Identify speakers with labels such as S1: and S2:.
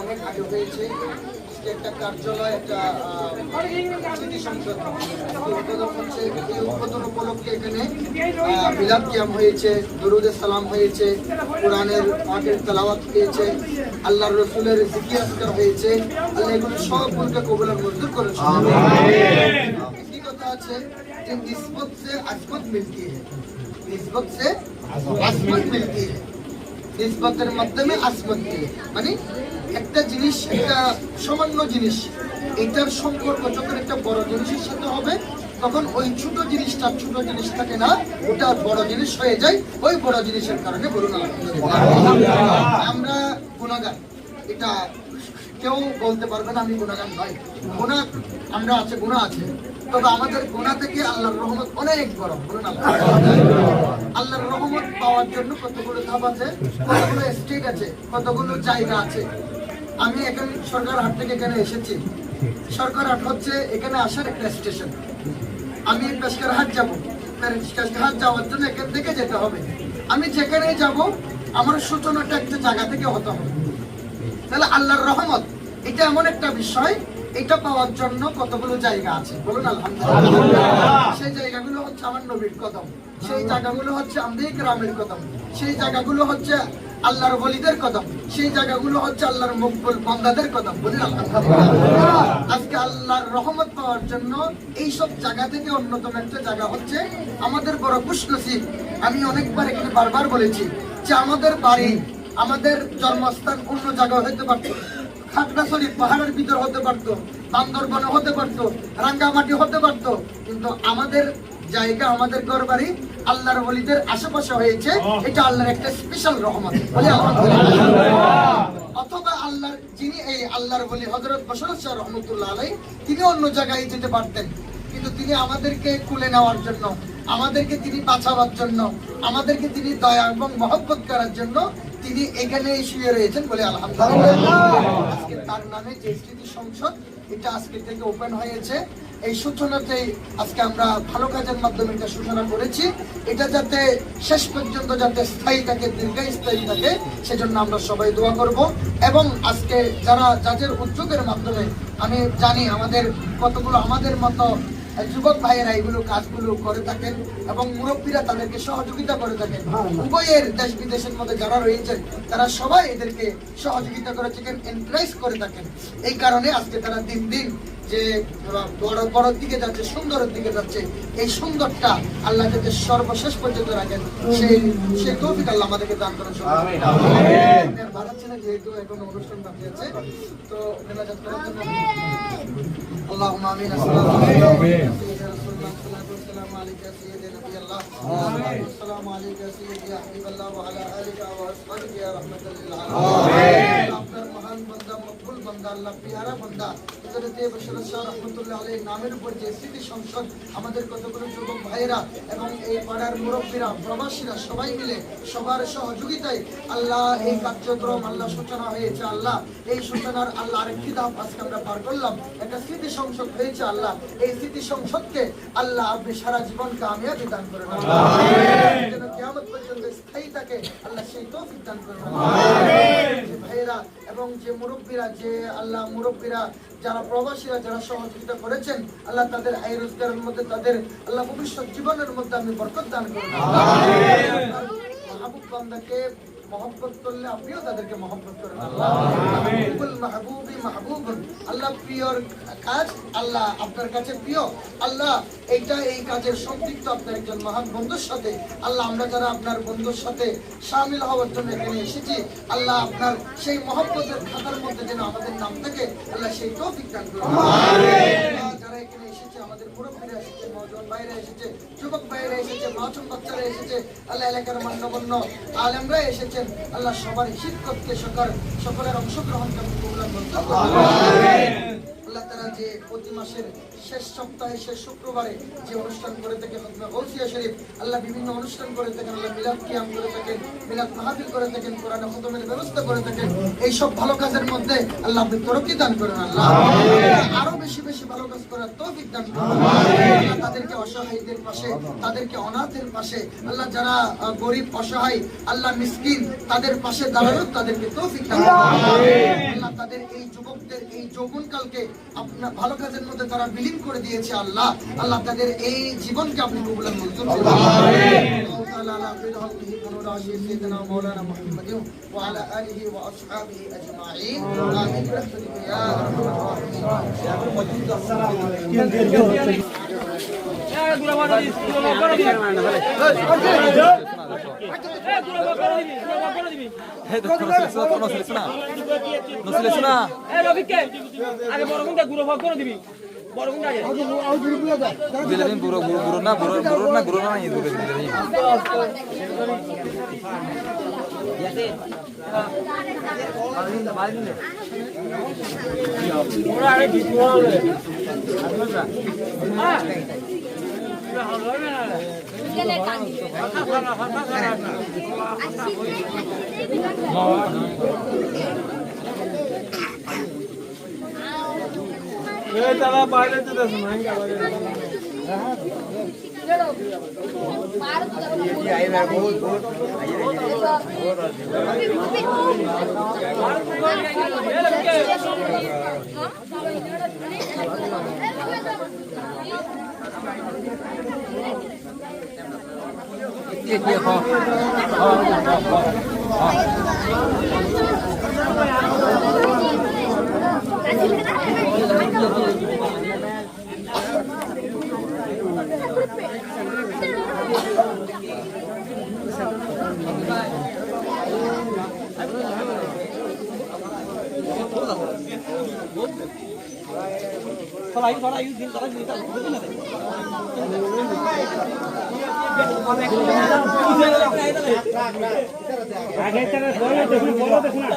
S1: অনেক আগে হয়েছে। একটা কার্যালয়, একটা স্মৃতি সংসদ উদ্বোধন হচ্ছে। এই উদ্বোধন উপলক্ষে এখানে মিলাদ কিয়াম হয়েছে, দরুদে সালাম হয়েছে, কোরআনের পাঠের তেলাওয়াত হয়েছে, আল্লাহর রসুলের জিকির আজকার হয়েছে। আল্লাহ এগুলো সবগুলোকে কবুল আর মঞ্জুর করেছেন। একটি কথা আছে যে নিসবত সে আজমত মিলতি है, নিসবত সে আজমত মিলতি है, নিসবতের মাধ্যমে আজমত মিলে। মানে একটা জিনিস, একটা সামান্য জিনিস, এটার সম্পর্ক যখন একটা বড় জিনিসের সাথে হবে তখন ওই ছোট জিনিসটা ছোট জিনিস থাকে না, ওটা বড় জিনিস হয়ে যায়। ওই বড় জিনিসের কারণে বলুন আমরা গুনাহগার, এটা কেউ বলতে পারবে না আমি গুনাহগার নই। গুনাহ আমরা আছে, গুনাহ আছে, তবে আমাদের গুনাহ থেকে আল্লাহর রহমত অনেক বড়। বলুন আল্লাহর রহমত পাওয়ার জন্য কতগুলো ধাপ আছে, কতগুলো স্টেজ আছে, কতগুলো জায়গা আছে। আমি এখানে সরকারহাট থেকে এখানে এসেছি। সরকারহাট হচ্ছে এখানে আসার একটা স্টেশন। আমি পেশকারহাট যাব, পেশকারহাট যাওয়ার জন্য এখান থেকে যেতে হবে। আমি যেখানে যাব আমার সূচনাটা একটা জায়গা থেকে হতে হবে। তাহলে আল্লাহর রহমত এটা এমন একটা বিষয়, এটা পাওয়ার জন্য কতগুলো জায়গা আছে। বলুন আলহামদুলিল্লাহ। সেই জায়গাগুলো হচ্ছে আমার নবীর কদম, সেই জায়গাগুলো হচ্ছে আমাদের গ্রামের কদম, সেই জায়গাগুলো হচ্ছে আল্লাহর ওলিদের কদম, সেই জায়গাগুলো হচ্ছে আল্লাহর মকবুল বান্দাদের কদম। বলুন আলহামদুলিল্লাহ। আজকে আল্লাহর রহমত পাওয়ার জন্য এই সব জায়গা থেকে অন্যতম একটা জায়গা হচ্ছে আমাদের বড় খুশনসিব। আমি অনেকবার এখানে বারবার বলেছি যে আমাদের বাড়ি, আমাদের জন্মস্থান অন্য জায়গায় হতে পারতো, খাগড়াছড়ি পাহাড়ের ভিতর হতে পারতো, বান্দরবনে হতে পারতো, রাঙ্গামাটি হতে পারতো, কিন্তু আমাদের জায়গা, আমাদের ঘর বাড়ি আল্লাহর ওলিদের আশেপাশে হয়েছে। এটা আল্লাহর একটা স্পেশাল রহমত। বলি আলহামদুলিল্লাহ। অথবা আল্লাহর যিনি এই আল্লাহর ওলি হযরত বশরত শাহ রহমাতুল্লাহ আলাইহি, তিনি অন্য জায়গায় যেতে পারতেন, কিন্তু তিনি আমাদেরকে কুলে নেওয়ার জন্য, আমাদেরকে তিনি বাঁচাবার জন্য, আমাদেরকে তিনি দয়া এবং মহব্বত করার জন্য তিনি এখানে শুয়ে রয়েছেন। বলে আলহামদুলিল্লাহ। আজকে তার নামে যে স্মৃতি সংসদ, এটা আজকে থেকে ওপেন হয়েছে। এই সূচনাতেই আজকে আমরা ভালো কাজের মাধ্যমে এটা সূচনা করেছি। এটা যাতে শেষ পর্যন্ত যাতে স্থায়ী থাকে, দীর্ঘস্থায়ী থাকে, সেজন্য আমরা সবাই দোয়া করব। এবং আজকে যারা যাদের উদ্যোগের মাধ্যমে, আমি জানি আমাদের কতগুলো আমাদের মতো যুবক ভাইয়েরা এগুলো কাজগুলো করে থাকেন এবং মুরব্বীরা তাদেরকে সহযোগিতা করে থাকেন। উভয়ের দেশ বিদেশের মধ্যে যারা রয়েছেন তারা সবাই এদেরকে সহযোগিতা করে থাকেন, এনকারেজ করে থাকেন। এই কারণে আজকে তারা দিন দিন যে বড় বড় দিকে যাচ্ছে, সুন্দরের দিকে যাচ্ছে, এই সুন্দরটা আল্লাহ যাতে সর্বশেষ পর্যন্ত রাখেন, সেই তৌফিক আল্লাহ আমাদেরকে দান করেন। যেহেতু এখন অনুষ্ঠান বাকি আছে, তো মেনাজাত করার জন্য আল্লাহুম্মা আমিন। আসসালামু আলাইকা সাইয়্যিদা নবিয়াল্লাহ, আসসালামু আলাইকা সাইয়্যিদা হাবিবাল্লাহ ওয়া আলা আলিকা ওয়া আসহাবিহি ইয়া রাহমাতাল লিল আলামিন। আপনার মহান বান্দা, মকবুল বান্দা, আল্লাহ পিয়ারা বান্দা হযরত বশরত শাহ রহমাতুল্লাহ আলাইহি নামের উপর যে স্মৃতি সংসদ, আমাদের কতগুলো যুবক ভাইয়েরা এবং এই পাড়ার মুরব্বীরা, প্রবাসীরা সবাই মিলে সবার সহযোগিতায় আল্লাহ এই কার্যক্রম আল্লাহ সূচনা হয়েছে। আল্লাহ এই সূচনার আল্লাহ আরেকটি ধাপ আজকে আমরা পার করলাম, একটা স্মৃতি সংসদ হয়েছে। আল্লাহ এই স্মৃতি সংসদকে আল্লাহ আপনি সারা জীবন কামিয়াবি দান করেন, যেন কিয়ামত পর্যন্ত স্থায়ী থাকে, আল্লাহ সেই তৌফিক দান করেন। ভাইয়েরা এবং যে মুরব্বীরা, যে আল্লাহ মুরব্বীরা যারা প্রবাসীরা যারা সহযোগিতা করেছেন, আল্লাহ তাদের আয় রোজগারের মধ্যে, তাদের আল্লাহ ভবিষ্যৎ জীবনের মধ্যে আপনি বরকত দান করুন। মাহবুব বান্দাকে মহব্বত করলে আপনিও তাদেরকে মহব্বত করেন। আল্লাহ মাহবুবি মাহবুবুন, আল্লাহ প্রিয়র কাজ আল্লাহ আপনার কাছে প্রিয়। আল্লাহ এইটা এই কাজের সম্পৃক্ত আপনার একজন মহান বন্ধুর সাথে। আল্লাহ আমরা যারা আপনার বন্ধুর সাথে শামিল হওয়ার জন্য এখানে এসেছি, আল্লাহ আপনার সেই মহব্বতের খাতার মধ্যে যেন আমাদের নাম থাকে, আল্লাহ সেই তৌফিক দান করুন। যারা এখানে এসেছে, আমাদের মুরব্বীরা এসেছে, নওজোয়ান ভাইরা এসেছে, যুবক ভাইরা এসেছে, মাসুম বাচ্চারা এসেছে, আল্লাহ এলাকার মান্যগণ্য আলেমরা এসেছেন, আল্লাহ সবার শিক্ষককে সকলের অংশগ্রহণকে কবুল করুন। আল্লাহ তারা যে প্রতি মাসের শেষ সপ্তাহে শেষ শুক্রবারে যে অনুষ্ঠান করে থাকে খতমে গৌসিয়া শরীফ, আল্লাহ বিভিন্ন অনুষ্ঠান করে থাকেন, আল্লাহ মিলাদ কিয়াম করে থাকেন, মিলাদ মাহফিল করে থাকেন, কোরআন খতমের ব্যবস্থা করে থাকেন, এই সব ভালো কাজের মধ্যে আল্লাহ আপনি তরক্কি দান করেন। আল্লাহ আরো বেশি বেশি ভালো কাজ করার তৌফিক দান করুন। আল্লাহ তাদেরকে অসহায়দের পাশে, তাদেরকে অনাথের পাশে, আল্লাহ যারা গরিব অসহায়, আল্লাহ মিসকিন, তাদের পাশে দাঁড়ানো তাদেরকে তৌফিক দান করুন। আল্লাহ তাদের এই যুবকদের এই যৌবনকালকে আপনার ভালো কাজের মধ্যে তারা বিলীন করে দিয়েছে আল্লাহ। আল্লাহ তাদের এই জীবনকে আপনি কবুল মঞ্জুর করুন। আল্লাহু তাআলা আলা বিলহমদিহি মুনরাশি সাইয়্যিদিনা মাওলানা মুহাম্মাদিন ওয়া আলা আলিহি ওয়া আসহাবিহি আজমাইন। আমিন বিরহমাতিকা ইয়া আরহামার রাহিমিন। আসসালামু আলাইকুম।
S2: चला पाहिले तर तसं नाही का आगे चले बोलो देखना